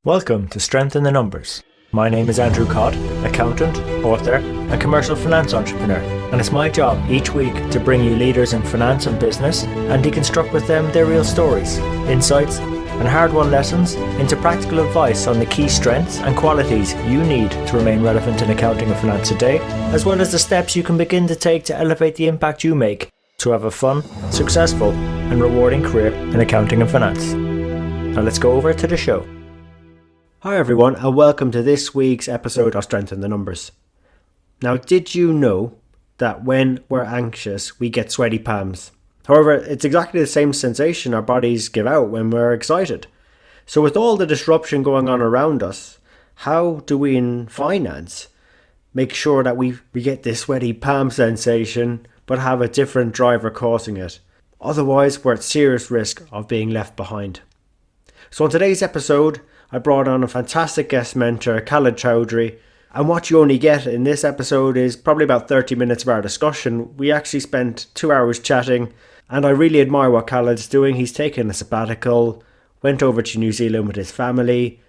Welcome to Strength in the Numbers. My name is Andrew Codd, accountant, author, and commercial finance entrepreneur, and it's my job each week to bring you leaders in finance and business and deconstruct with them their real stories, insights, and hard-won lessons into practical advice on the key strengths and qualities you need to remain relevant in accounting and finance today, as well as the steps you can begin to take to elevate the impact you make to have a fun, successful, and rewarding career in accounting and finance. Now let's go over to the show. Hi everyone, and welcome to this week's episode of Strength in the Numbers. Now, did you know that when we're anxious, we get sweaty palms? However, it's exactly the same sensation our bodies give out when we're excited. So with all the disruption going on around us, how do we in finance make sure that we get this sweaty palm sensation but have a different driver causing it? Otherwise, we're at serious risk of being left behind. So on today's episode, I brought on a fantastic guest mentor, Khaled Chowdhury, and what you only get in this episode is probably about 30 minutes of our discussion. We actually spent 2 hours chatting, and I really admire what Khaled's doing. He's taken a sabbatical, went over to New Zealand with his family,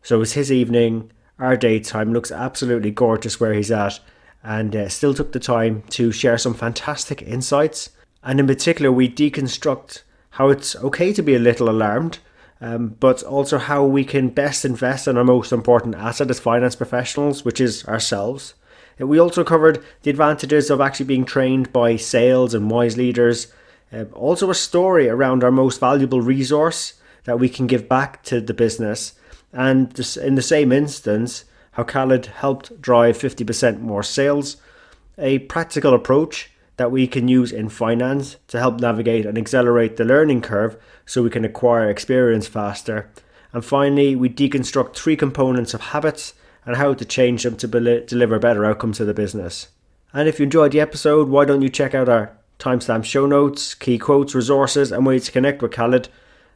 so it was his evening. Our daytime looks absolutely gorgeous where he's at, and still took the time to share some fantastic insights, and in particular we deconstruct how it's okay to be a little alarmed, but also how we can best invest in our most important asset as finance professionals, which is ourselves. We also covered the advantages of actually being trained by sales and wise leaders. Also a story around our most valuable resource that we can give back to the business. And in the same instance, how Khaled helped drive 50% more sales. A practical approach that we can use in finance to help navigate and accelerate the learning curve so we can acquire experience faster. And finally, we deconstruct 3 components of habits and how to change them to deliver better outcomes to the business. And if you enjoyed the episode, why don't you check out our timestamp show notes, key quotes, resources, and ways to connect with Khaled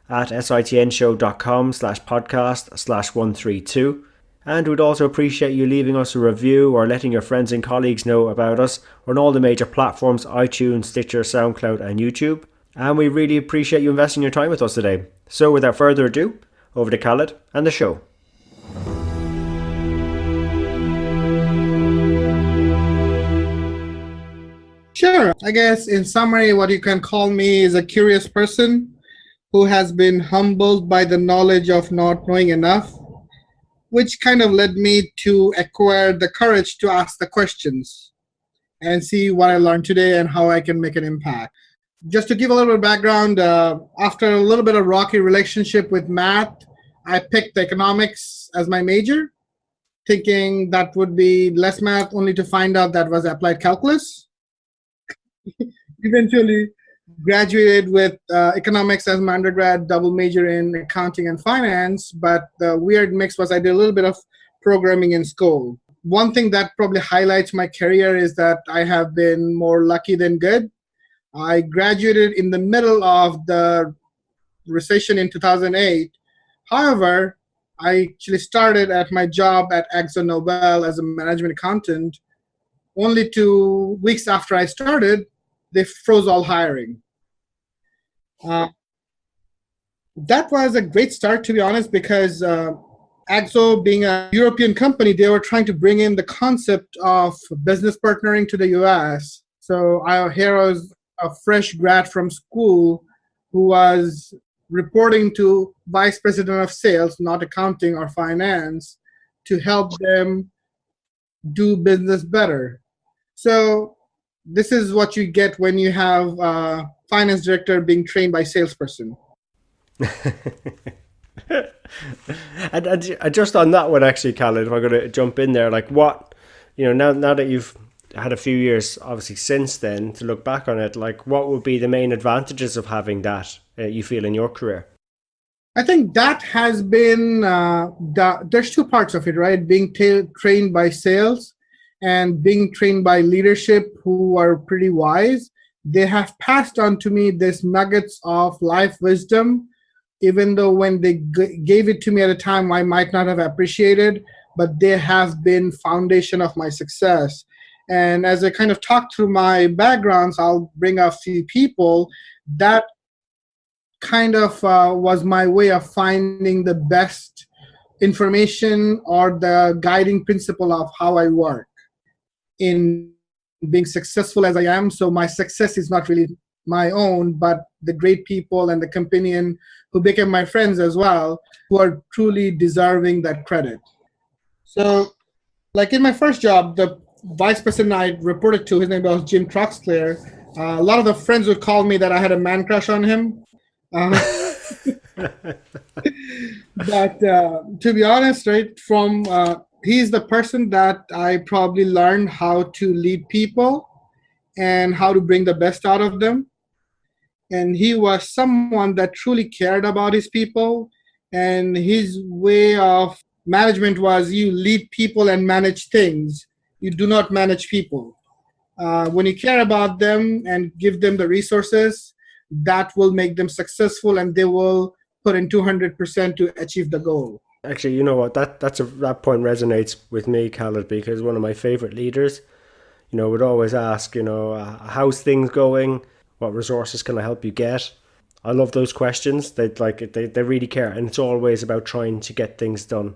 at sitnshow.com/podcast/132. And we'd also appreciate you leaving us a review or letting your friends and colleagues know about us on all the major platforms: iTunes, Stitcher, SoundCloud, and YouTube. And we really appreciate you investing your time with us today. So without further ado, over to Khaled and the show. Sure. I guess in summary, what you can call me is a curious person who has been humbled by the knowledge of not knowing enough, which kind of led me to acquire the courage to ask the questions and see what I learned today and how I can make an impact. Just to give a little bit of background, after a little bit of rocky relationship with math, I picked economics as my major, thinking that would be less math, only to find out that was applied calculus. Eventually graduated with economics as my undergrad, double major in accounting and finance, but the weird mix was I did a little bit of programming in school. One thing that probably highlights my career is that I have been more lucky than good. I graduated in the middle of the recession in 2008. However, I actually started at my job at AkzoNobel as a management accountant. Only 2 weeks after I started, they froze all hiring. That was a great start, to be honest, because Akzo, being a European company, they were trying to bring in the concept of business partnering to the US. So here was a fresh grad from school who was reporting to vice president of sales, not accounting or finance, to help them do business better. So this is what you get when you have a finance director being trained by salesperson. and just on that one, actually, Khaled, if I'm going to jump in there, like what, now that you've had a few years, obviously, since then, to look back on it, like what would be the main advantages of having that, you feel, in your career? I think that has been, there's 2 parts of it, right? Being trained by sales and being trained by leadership who are pretty wise. They have passed on to me this nuggets of life wisdom, even though when they gave it to me at a time I might not have appreciated, but they have been foundation of my success. And as I kind of talk through my backgrounds, I'll bring a few people that kind of was my way of finding the best information or the guiding principle of how I work in being successful as I am. So my success is not really my own, but the great people and the companion who became my friends as well, who are truly deserving that credit. So, like in my first job, the vice president I reported to, his name was Jim Troxclair. A lot of the friends would call me that I had a man crush on him. But to be honest, right, he's the person that I probably learned how to lead people and how to bring the best out of them. And he was someone that truly cared about his people. And his way of management was you lead people and manage things. You do not manage people. When you care about them and give them the resources, that will make them successful and they will put in 200% to achieve the goal. Actually, you know what? That point resonates with me, Khaled, because one of my favorite leaders, would always ask, how's things going? What resources can I help you get? I love those questions. They really care, and it's always about trying to get things done.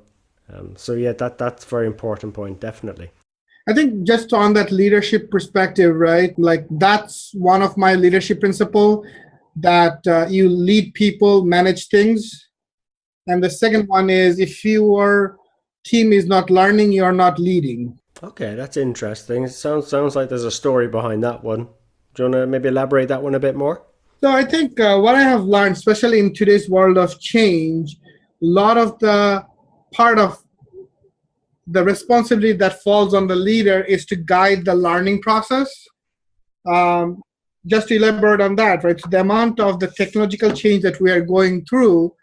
So yeah, that's a very important point, definitely. I think just on that leadership perspective, right? Like that's one of my leadership principle, that you lead people, manage things. And the second one is if your team is not learning, you're not leading. Okay, that's interesting. It sounds like there's a story behind that one. Do you want to maybe elaborate that one a bit more? So I think what I have learned, especially in today's world of change, a lot of the part of the responsibility that falls on the leader is to guide the learning process. Just to elaborate on that, right? So the amount of the technological change that we are going through,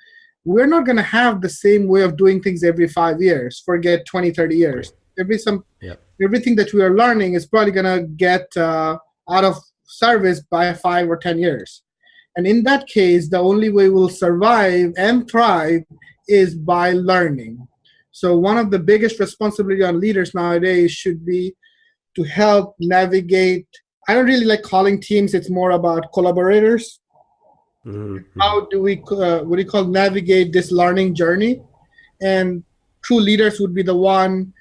we're not going to have the same way of doing things every 5 years, forget 20, 30 years. Everything that we are learning is probably going to get out of service by 5 or 10 years. And in that case, the only way we'll survive and thrive is by learning. So one of the biggest responsibility on leaders nowadays should be to help navigate. I don't really like calling teams. It's more about collaborators. Mm-hmm. How do we, navigate this learning journey? And true leaders would be the one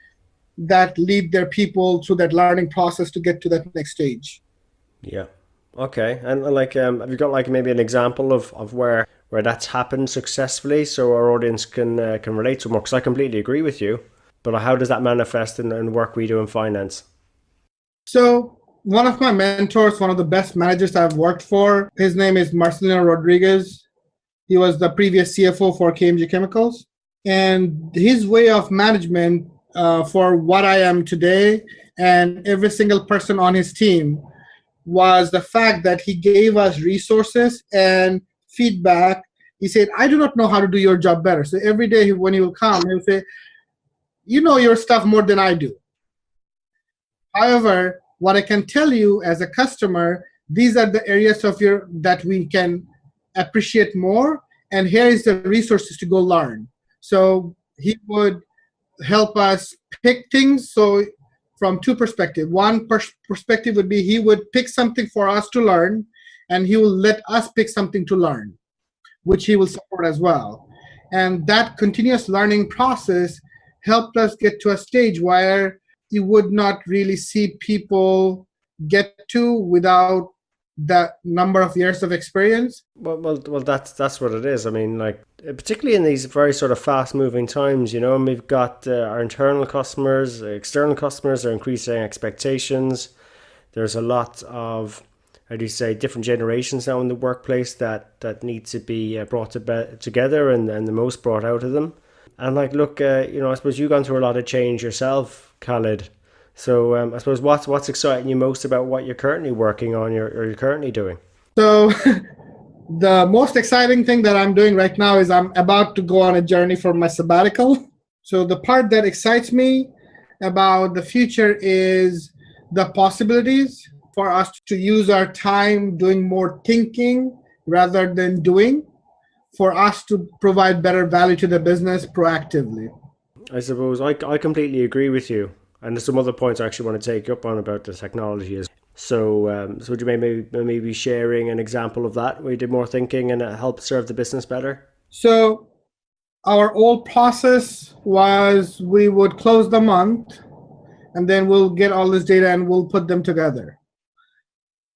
that lead their people through that learning process to get to that next stage. Yeah. Okay. And have you got maybe an example of where that's happened successfully, so our audience can relate to more? Because I completely agree with you, but how does that manifest in work we do in finance? So one of my mentors, one of the best managers I've worked for, his name is Marcelino Rodriguez. He was the previous CFO for KMG Chemicals. And his way of management for what I am today and every single person on his team was the fact that he gave us resources and feedback. He said, I do not know how to do your job better. So every day when he will come, he'll say, you know your stuff more than I do. However, what I can tell you as a customer, these are the areas of that we can appreciate more, and here is the resources to go learn. So he would help us pick things. So from two perspectives. One perspective would be he would pick something for us to learn, and he will let us pick something to learn, which he will support as well. And that continuous learning process helped us get to a stage where you would not really see people get to without that number of years of experience. Well, that's what it is. I mean, particularly in these very sort of fast-moving times, and we've got our internal customers, external customers are increasing expectations. There's a lot of, how do you say, different generations now in the workplace that need to be brought together and the most brought out of them. And look, I suppose you've gone through a lot of change yourself, Khaled. So I suppose what's exciting you most about what you're currently working on or you're currently doing? So the most exciting thing that I'm doing right now is I'm about to go on a journey for my sabbatical. So the part that excites me about the future is the possibilities for us to use our time doing more thinking rather than doing, for us to provide better value to the business proactively. I suppose I completely agree with you. And there's some other points I actually want to take up on about the technology. So would you maybe be sharing an example of that where you did more thinking and it helped serve the business better? So Our old process was we would close the month and then we'll get all this data and we'll put them together.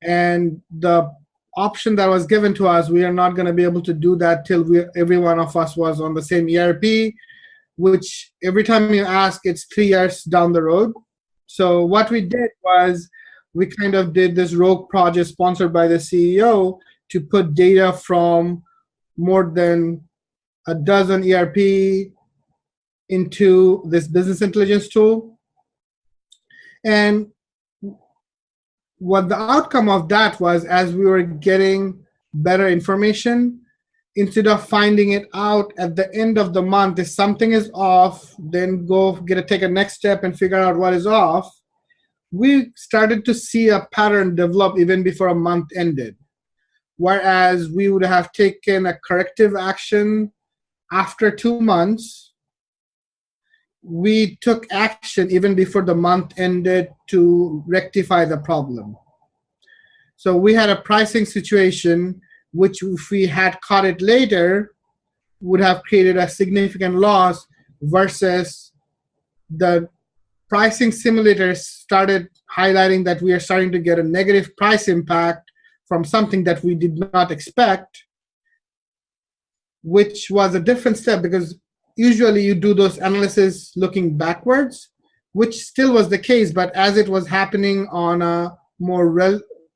And the option that was given to us, we are not going to be able to do that till every one of us was on the same ERP, which every time you ask, it's 3 years down the road. So what we did was we kind of did this rogue project sponsored by the CEO to put data from more than a dozen ERP into this business intelligence tool. And what the outcome of that was, as we were getting better information, instead of finding it out at the end of the month, if something is off, then take a next step and figure out what is off, we started to see a pattern develop even before a month ended. Whereas we would have taken a corrective action after 2 months, we took action even before the month ended to rectify the problem. So we had a pricing situation which, if we had caught it later, would have created a significant loss, versus the pricing simulators started highlighting that we are starting to get a negative price impact from something that we did not expect, which was a different step, because usually you do those analysis looking backwards, which still was the case, but as it was happening on a more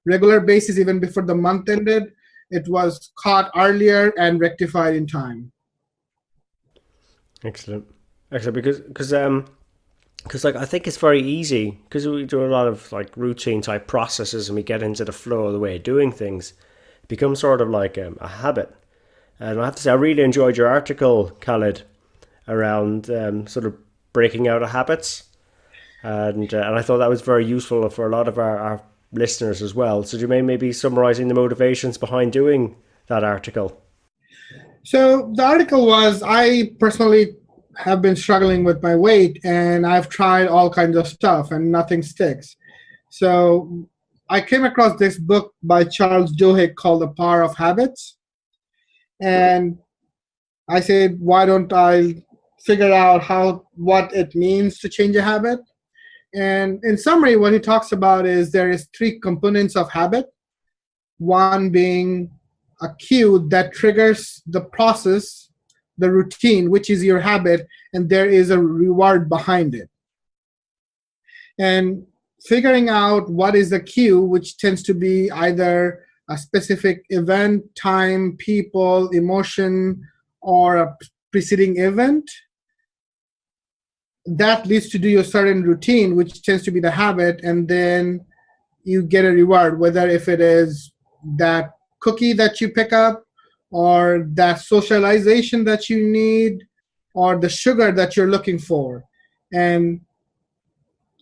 regular basis, even before the month ended, it was caught earlier and rectified in time. Excellent. Because like I think it's very easy, because we do a lot of like routine type processes and we get into the flow of the way of doing things. It becomes sort of like a habit. And I have to say, I really enjoyed your article, Khaled, around sort of breaking out of habits, and I thought that was very useful for a lot of our listeners as well. So do you mind maybe summarizing the motivations behind doing that article? So the article was, I personally have been struggling with my weight and I've tried all kinds of stuff and nothing sticks. So I came across this book by Charles Duhigg called The Power of Habits. And I said, why don't I figure out what it means to change a habit? And in summary, what he talks about is there is 3 components of habit. One being a cue that triggers the process, the routine, which is your habit, and there is a reward behind it. And figuring out what is the cue, which tends to be either a specific event, time, people, emotion, or a preceding event, that leads to do your certain routine, which tends to be the habit, and then you get a reward, whether if it is that cookie that you pick up, or that socialization that you need, or the sugar that you're looking for. And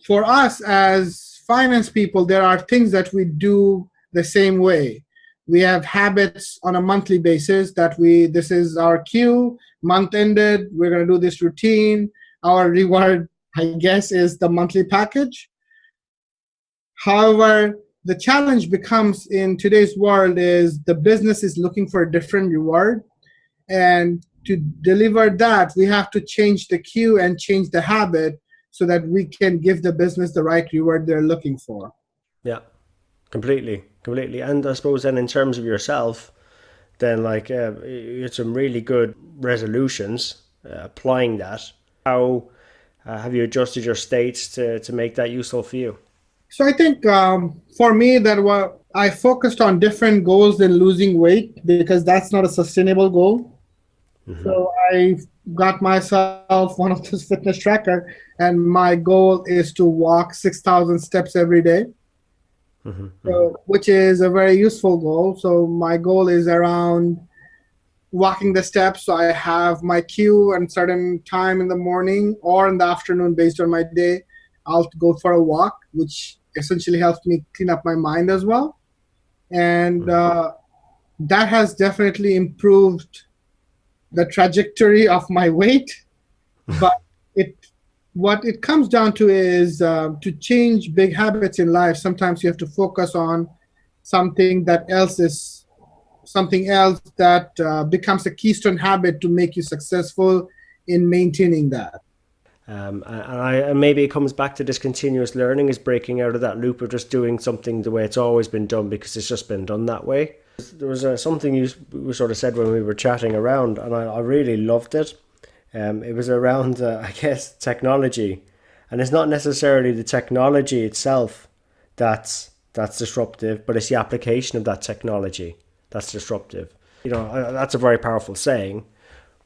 for us as finance people, there are things that we do the same way. We have habits on a monthly basis that this is our cue, month ended, we're going to do this routine. Our reward, I guess, is the monthly package. However, the challenge becomes in today's world is the business is looking for a different reward. And to deliver that, we have to change the cue and change the habit so that we can give the business the right reward they're looking for. Yeah, completely. And I suppose then in terms of yourself, then like you had some really good resolutions applying that. How have you adjusted your states to make that useful for you? So I think for me, I focused on different goals than losing weight, because that's not a sustainable goal. Mm-hmm. So I got myself one of those fitness tracker, and my goal is to walk 6,000 steps every day. Mm-hmm. So, which is a very useful goal. So my goal is around walking the steps. So I have my cue and certain time in the morning or in the afternoon based on my day. I'll go for a walk, which essentially helps me clean up my mind as well. And that has definitely improved the trajectory of my weight. But what it comes down to is to change big habits in life, sometimes you have to focus on something that else is something else that becomes a keystone habit to make you successful in maintaining that. And maybe it comes back to this continuous learning, is breaking out of that loop of just doing something the way it's always been done because it's just been done that way. There was something you sort of said when we were chatting around, and I really loved it. It was around, I guess, technology. And it's not necessarily the technology itself that's disruptive, but it's the application of that technology that's disruptive. That's a very powerful saying.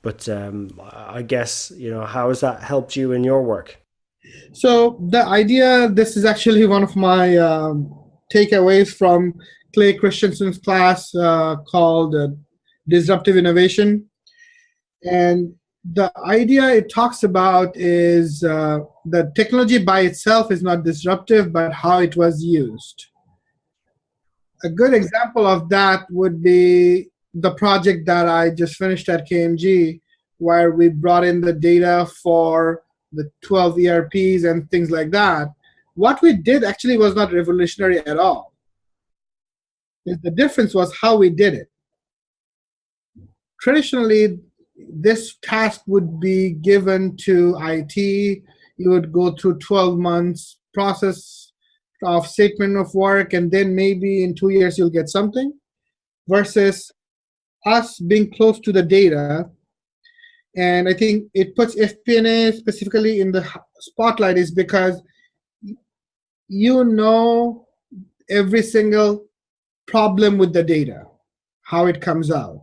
But I guess, how has that helped you in your work? So the idea, this is actually one of my takeaways from Clay Christensen's class called Disruptive Innovation. And the idea it talks about is the technology by itself is not disruptive, but how it was used. A good example of that would be the project that I just finished at KMG, where we brought in the data for the 12 ERPs and things like that. What we did actually was not revolutionary at all. The difference was how we did it. Traditionally, this task would be given to IT. You would go through 12 months process of statement of work, and then maybe in 2 years you'll get something, versus us being close to the data. And I think it puts FP&A specifically in the spotlight is because you know every single problem with the data, how it comes out.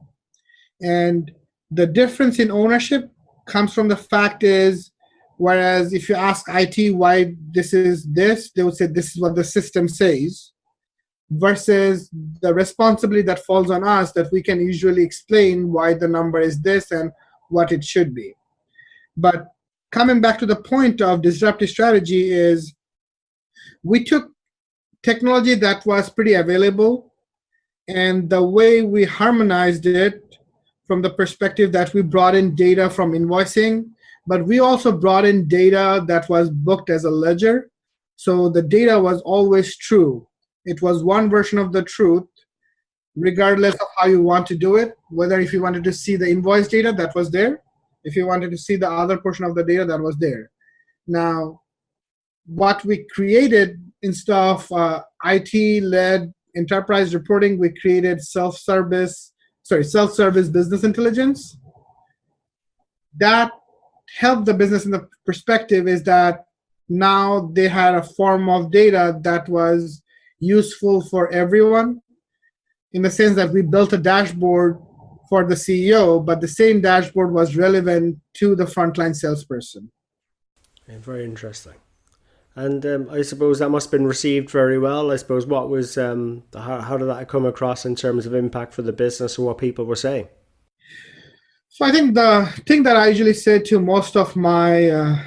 And the difference in ownership comes from the fact is, whereas if you ask IT why this is this, they would say this is what the system says, versus the responsibility that falls on us that we can usually explain why the number is this and what it should be. But coming back to the point of disruptive strategy is we took technology that was pretty available, and the way we harmonized it from the perspective that we brought in data from invoicing, but we also brought in data that was booked as a ledger. So the data was always true. It was one version of the truth, regardless of how you want to do it, whether if you wanted to see the invoice data, that was there. If you wanted to see the other portion of the data, that was there. Now, what we created instead of IT-led enterprise reporting, we created self-service business intelligence. That helped the business in the perspective is that now they had a form of data that was useful for everyone, in the sense that we built a dashboard for the CEO, but the same dashboard was relevant to the frontline salesperson. Yeah, very interesting. And I suppose that must have been received very well. I suppose what was, how did that come across in terms of impact for the business or what people were saying? So I think the thing that I usually say to most of my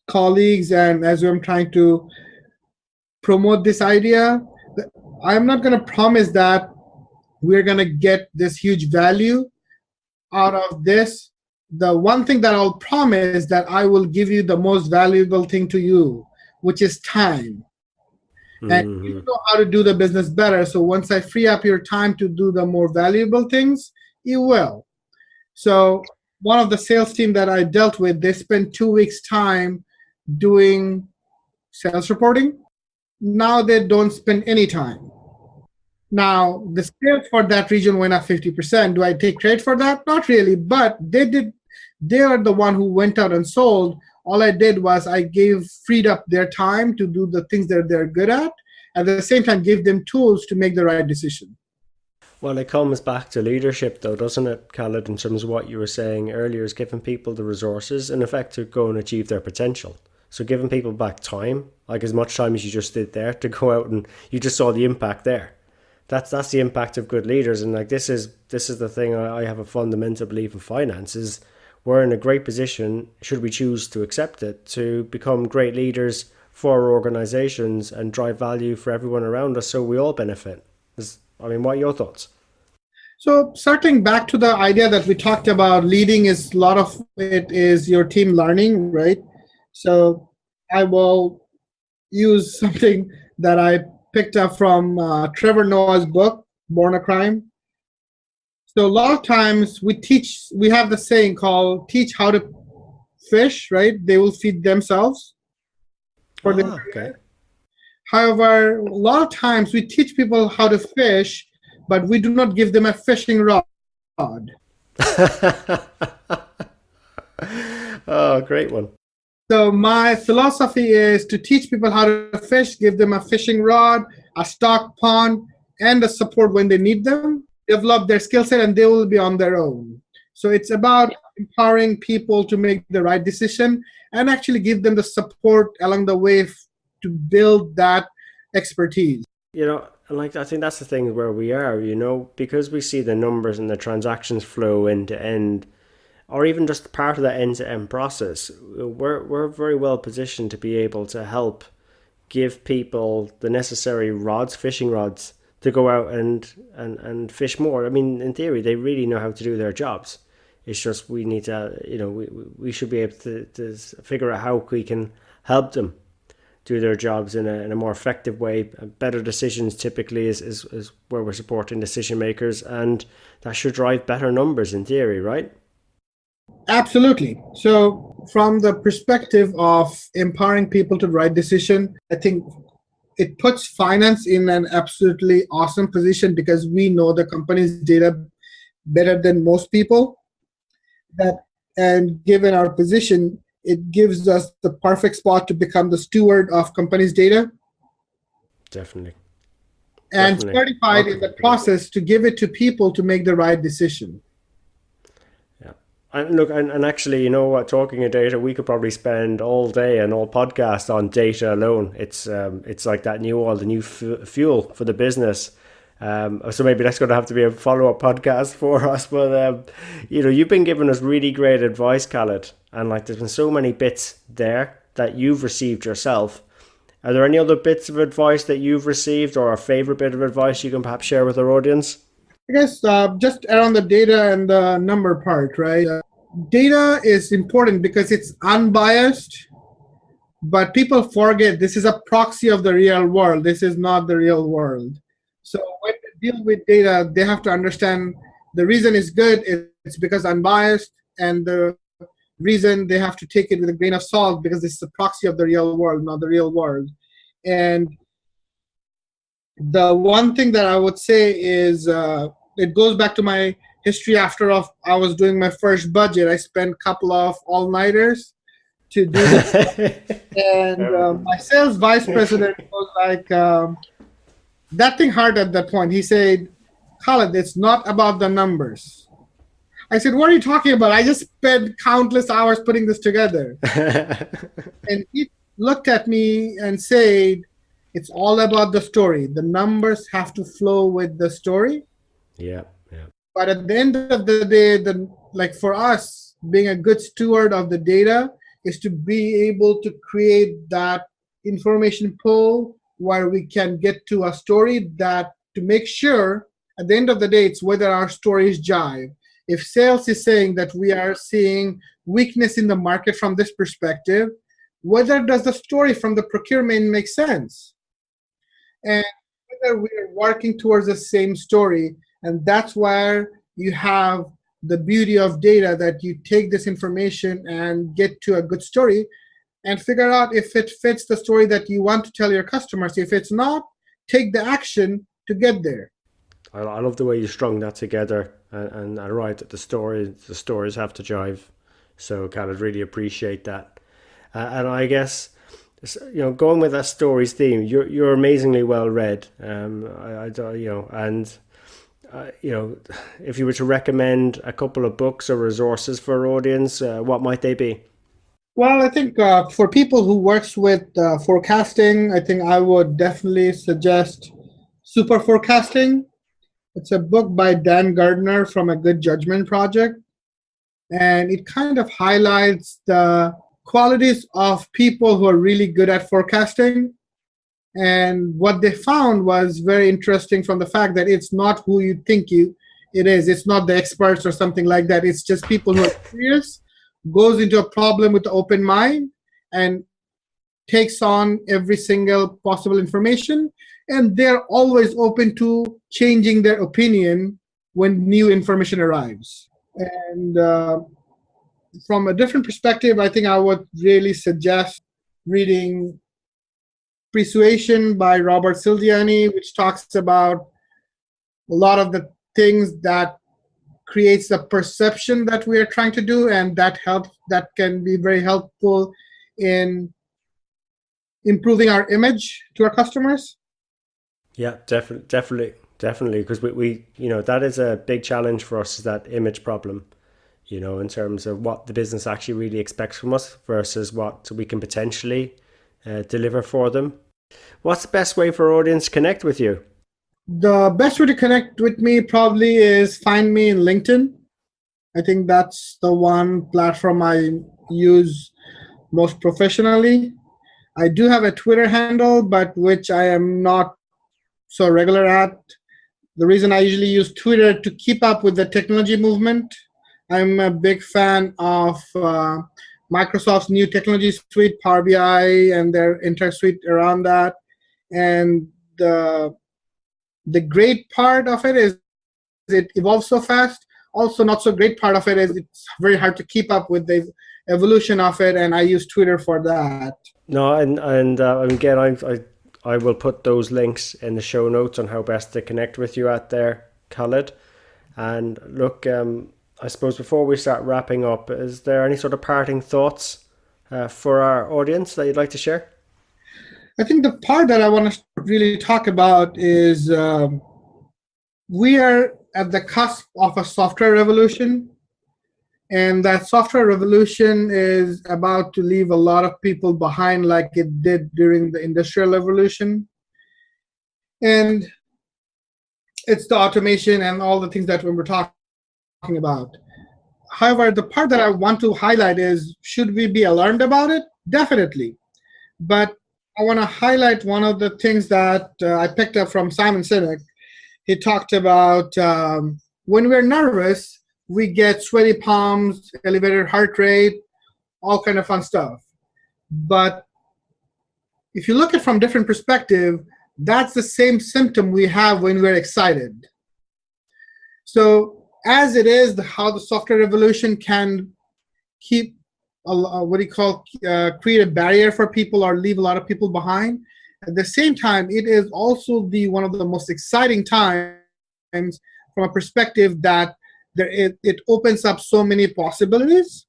colleagues, and as I'm trying to promote this idea, I'm not going to promise that we're going to get this huge value out of this. The one thing that I'll promise that I will give you the most valuable thing to you, which is time. Mm-hmm. And you know how to do the business better. So once I free up your time to do the more valuable things, you will. So one of the sales team that I dealt with, they spent 2 weeks time doing sales reporting. Now they don't spend any time. Now the sales for that region went up 50%. Do I take credit for that? Not really, but they did. They are the one who went out and sold. All I did was I freed up their time to do the things that they're good at the same time give them tools to make the right decision. Well, it comes back to leadership though, doesn't it, Khaled, in terms of what you were saying earlier, is giving people the resources, in effect, to go and achieve their potential. So giving people back time, like as much time as you just did there, to go out and you just saw the impact there. That's the impact of good leaders. And like this is the thing I have a fundamental belief in finance is we're in a great position, should we choose to accept it, to become great leaders for our organizations and drive value for everyone around us so we all benefit. What are your thoughts? So circling back to the idea that we talked about, leading is a lot of it is your team learning, right? So I will use something that I picked up from Trevor Noah's book, Born a Crime. So a lot of times we have the saying called teach how to fish, right? They will feed themselves for their Okay. However, a lot of times we teach people how to fish, but we do not give them a fishing rod. Oh, great one. So my philosophy is to teach people how to fish, give them a fishing rod, a stock pond, and the support when they need them, develop their skill set, and they will be on their own. So it's about empowering people to make the right decision and actually give them the support along the way to build that expertise. Like I think that's the thing where we are, because we see the numbers and the transactions flow end to end, or even just part of that end-to-end process, we're very well positioned to be able to help give people the necessary rods, fishing rods, to go out and fish more. I mean, in theory, they really know how to do their jobs. It's just we need to, we should be able to figure out how we can help them do their jobs in a more effective way. Better decisions typically is where we're supporting decision makers, and that should drive better numbers in theory, right? Absolutely. So from the perspective of empowering people to the right decision, I think it puts finance in an absolutely awesome position because we know the company's data better than most people. And given our position, it gives us the perfect spot to become the steward of company's data. Definitely. And certified in the process to give it to people to make the right decision. Yeah. And look, and actually, talking of data, we could probably spend all day and all podcast on data alone. It's like that new oil, the new fuel for the business. So maybe that's going to have to be a follow-up podcast for us. But, you've been giving us really great advice, Khaled. And like, there's been so many bits there that you've received yourself. Are there any other bits of advice that you've received, or a favorite bit of advice you can perhaps share with our audience? I guess just around the data and the number part, right? Data is important because it's unbiased, but people forget this is a proxy of the real world. This is not the real world. So when they deal with data, they have to understand the reason it's good is because unbiased, and the reason they have to take it with a grain of salt because this is a proxy of the real world, not the real world. And the one thing that I would say is it goes back to my history after I was doing my first budget. I spent a couple of all-nighters to do this. And my sales vice president was like, that thing hurt at that point. He said, Khaled, it's not about the numbers. I said, what are you talking about? I just spent countless hours putting this together. And he looked at me and said, it's all about the story. The numbers have to flow with the story. Yeah. But at the end of the day, for us, being a good steward of the data is to be able to create that information pool where we can get to a story that to make sure at the end of the day, it's whether our stories jive. If sales is saying that we are seeing weakness in the market from this perspective, whether does the story from the procurement make sense? And whether we are working towards the same story. And that's where you have the beauty of data, that you take this information and get to a good story and figure out if it fits the story that you want to tell your customers. If it's not, take the action to get there. I love the way you strung that together, and I write that the stories have to jive. So, Khaled, really appreciate that. And I guess, going with that stories theme, you're amazingly well read. If you were to recommend a couple of books or resources for our audience, what might they be? Well, I think for people who works with forecasting, I think I would definitely suggest Super Forecasting. It's a book by Dan Gardner from A Good Judgment Project. And it kind of highlights the qualities of people who are really good at forecasting. And what they found was very interesting from the fact that it's not who you think it is. It's not the experts or something like that. It's just people who are curious, goes into a problem with an open mind, and takes on every single possible information. And they're always open to changing their opinion when new information arrives. And from a different perspective, I think I would really suggest reading Persuasion by Robert Cialdini, which talks about a lot of the things that creates the perception that we are trying to do, and that can be very helpful in improving our image to our customers. Yeah, definitely, because we that is a big challenge for us, is that image problem, in terms of what the business actually really expects from us versus what we can potentially deliver for them. What's the best way for our audience to connect with you? The best way to connect with me probably is find me in LinkedIn. I think that's the one platform I use most professionally. I do have a Twitter handle, but which I am not so regular at. The reason I usually use Twitter to keep up with the technology movement. I'm a big fan of Microsoft's new technology suite, Power BI, and their entire suite around that. And the great part of it is it evolves so fast. Also, not so great part of it is it's very hard to keep up with the evolution of it, and I use Twitter for that. No, and again, I will put those links in the show notes on how best to connect with you out there, Khaled. And look, I suppose before we start wrapping up, is there any sort of parting thoughts for our audience that you'd like to share? I think the part that I want to really talk about is we are at the cusp of a software revolution, and that software revolution is about to leave a lot of people behind like it did during the Industrial Revolution. And it's the automation and all the things that we were talking about. However, the part that I want to highlight is, should we be alarmed about it? Definitely. But I want to highlight one of the things that I picked up from Simon Sinek. He talked about when we're nervous, we get sweaty palms, elevated heart rate, all kind of fun stuff. But if you look at it from different perspective, that's the same symptom we have when we're excited. So as it is, how the software revolution can keep create a barrier for people or leave a lot of people behind. At the same time, it is also one of the most exciting times from a perspective that it opens up so many possibilities.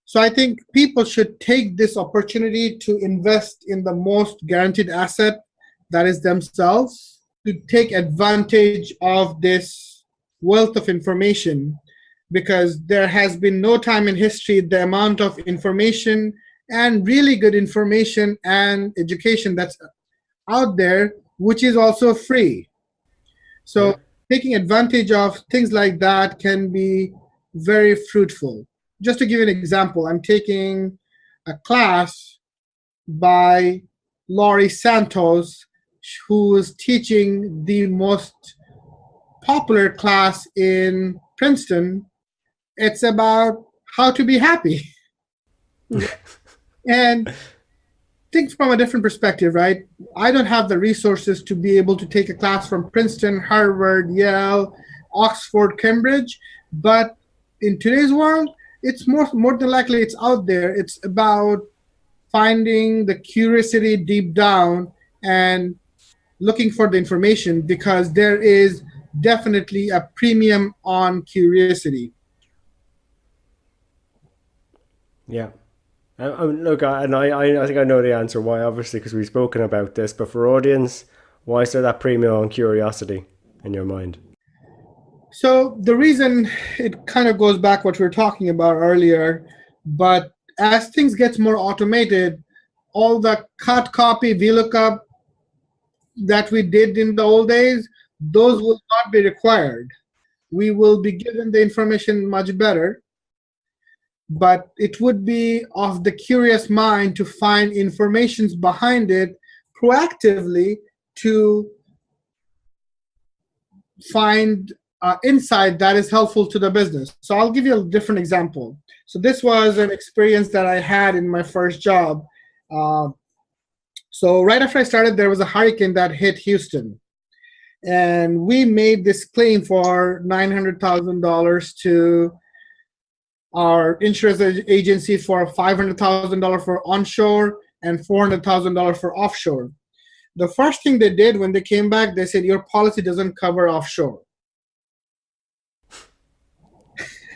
So I think people should take this opportunity to invest in the most guaranteed asset, that is themselves, to take advantage of this wealth of information, because there has been no time in history the amount of information and really good information and education that's out there, which is also free. So taking advantage of things like that can be very fruitful. Just to give you an example, I'm taking a class by Laurie Santos, who is teaching the most popular class in Princeton. It's about how to be happy. And think from a different perspective, right? I don't have the resources to be able to take a class from Princeton, Harvard, Yale, Oxford, Cambridge, but in today's world, it's more than likely it's out there. It's about finding the curiosity deep down and looking for the information, because there is definitely a premium on curiosity. Yeah. Look, I think I know the answer why, obviously, because we've spoken about this, but for audience, why is there that premium on curiosity in your mind? So the reason, it kind of goes back what we were talking about earlier, but as things get more automated, all the cut, copy, VLOOKUP that we did in the old days, those will not be required. We will be given the information much better, but it would be of the curious mind to find informations behind it proactively, to find insight that is helpful to the business. So I'll give you a different example. So this was an experience that I had in my first job. So right after I started, there was a hurricane that hit Houston. And we made this claim for $900,000 to our insurance agency for $500,000 for onshore and $400,000 for offshore. The first thing they did when they came back, they said, your policy doesn't cover offshore.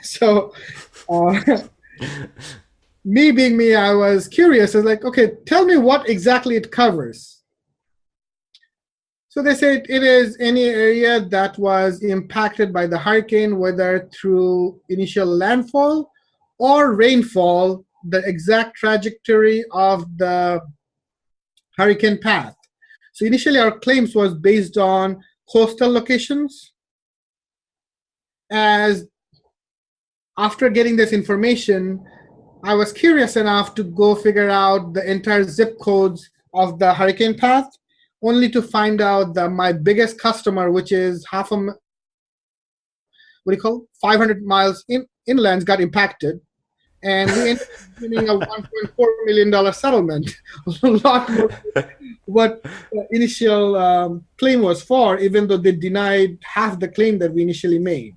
So me being me, I was curious. I was like, okay, tell me what exactly it covers. So they said it is any area that was impacted by the hurricane, whether through initial landfall or rainfall, the exact trajectory of the hurricane path. So initially our claims was based on coastal locations. As after getting this information, I was curious enough to go figure out the entire zip codes of the hurricane path, only to find out that my biggest customer, which is 500 miles inland, got impacted. And we ended up winning a $1.4 million settlement, a lot more than what the initial claim was for, even though they denied half the claim that we initially made.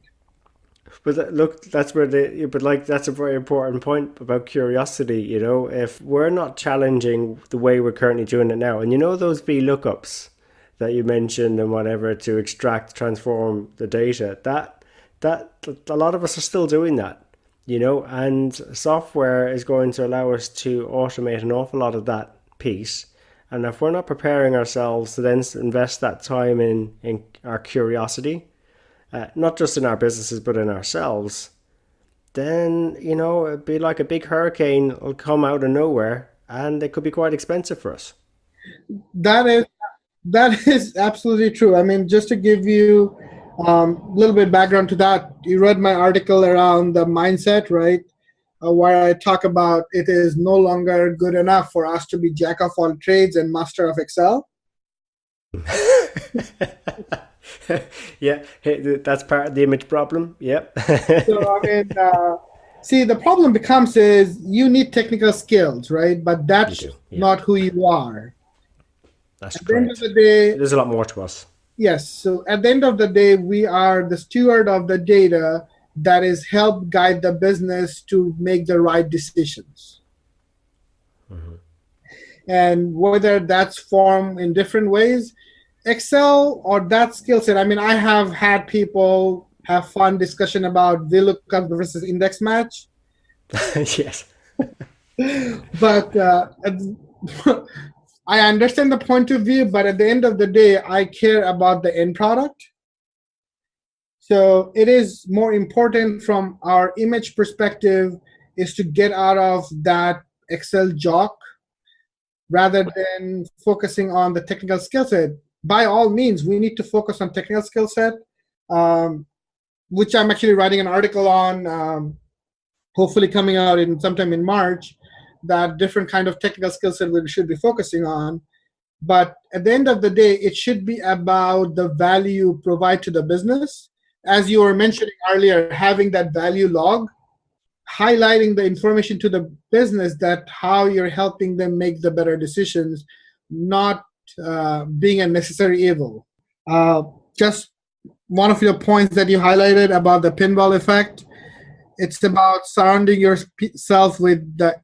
But look, that's where that's a very important point about curiosity. You know, if we're not challenging the way we're currently doing it now, and you know those VLOOKUPs that you mentioned and whatever to extract, transform the data, that a lot of us are still doing that. You know, and software is going to allow us to automate an awful lot of that piece. And if we're not preparing ourselves to then invest that time in our curiosity, not just in our businesses, but in ourselves, then, you know, it'd be like a big hurricane will come out of nowhere and it could be quite expensive for us. That is absolutely true. I mean, just to give you a little bit background to that, you read my article around the mindset, right? Where I talk about it is no longer good enough for us to be jack of all trades and master of Excel. Yeah, that's part of the image problem. Yep. So I mean, see, the problem becomes is you need technical skills, right? But that's not who you are. That's at the end of the day, there's a lot more to us. Yes. So at the end of the day, we are the steward of the data that is help guide the business to make the right decisions. Mm-hmm. And whether that's formed in different ways, Excel or that skill set. I mean, I have had people have fun discussion about VLOOKUP versus index match. Yes. But I understand the point of view, but at the end of the day, I care about the end product. So it is more important from our image perspective is to get out of that Excel jock rather than focusing on the technical skill set. By all means, we need to focus on technical skill set, which I'm actually writing an article on, hopefully coming out in sometime in March, that different kind of technical skill set we should be focusing on. But at the end of the day, it should be about the value you provide to the business. As you were mentioning earlier, having that value log, highlighting the information to the business that how you're helping them make the better decisions, not being a necessary evil. Just one of your points that you highlighted about the pinball effect, it's about surrounding yourself with the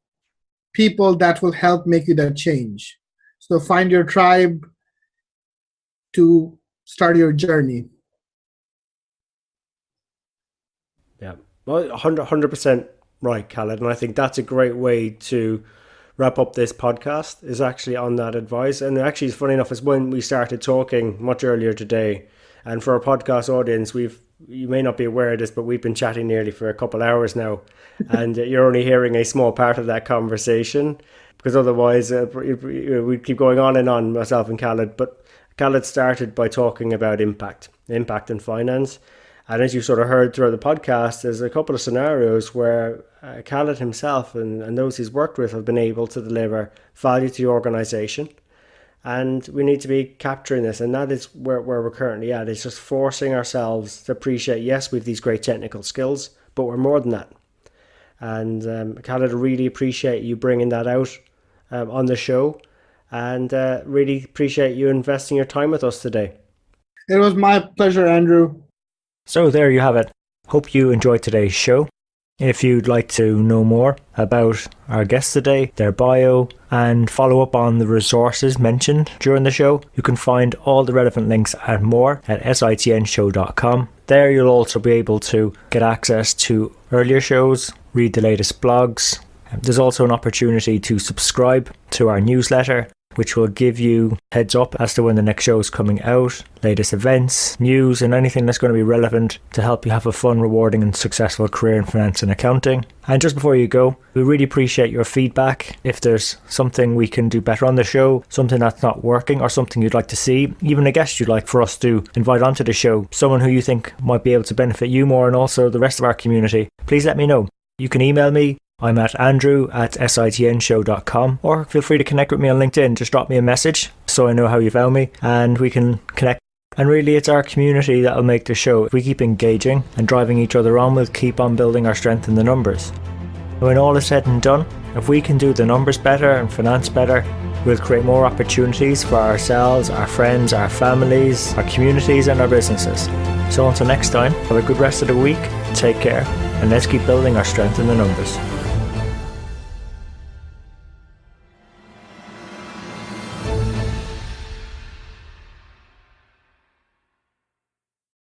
people that will help make you that change. So find your tribe to start your journey. Yeah, well, 100% right, Khaled. And I think that's a great way to wrap up this podcast, is actually on that advice. And actually, it's funny enough, is when we started talking much earlier today. And for our podcast audience, you may not be aware of this, but we've been chatting nearly for a couple hours now. And you're only hearing a small part of that conversation, because otherwise we'd keep going on and on, myself and Khaled. But Khaled started by talking about impact in finance. And as you sort of heard throughout the podcast, there's a couple of scenarios where Khaled himself and those he's worked with have been able to deliver value to the organization. And we need to be capturing this. And that is where we're currently at. It's just forcing ourselves to appreciate, yes, we have these great technical skills, but we're more than that. And Khaled, I really appreciate you bringing that out on the show. And really appreciate you investing your time with us today. It was my pleasure, Andrew. So there you have it. Hope you enjoyed today's show. If you'd like to know more about our guests today, their bio, and follow up on the resources mentioned during the show, you can find all the relevant links and more at sitnshow.com. There you'll also be able to get access to earlier shows, read the latest blogs. There's also an opportunity to subscribe to our newsletter, which will give you heads up as to when the next show is coming out, latest events, news, and anything that's going to be relevant to help you have a fun, rewarding, and successful career in finance and accounting. And just before you go, we really appreciate your feedback. If there's something we can do better on the show, something that's not working, or something you'd like to see, even a guest you'd like for us to invite onto the show, someone who you think might be able to benefit you more and also the rest of our community, please let me know. You can email me. I'm at andrew@sitnshow.com, or feel free to connect with me on LinkedIn. Just drop me a message so I know how you found me and we can connect. And really, it's our community that'll make the show. If we keep engaging and driving each other on, we'll keep on building our strength in the numbers. When all is said and done, if we can do the numbers better and finance better, we'll create more opportunities for ourselves, our friends, our families, our communities, and our businesses. So until next time, have a good rest of the week, take care, and let's keep building our strength in the numbers.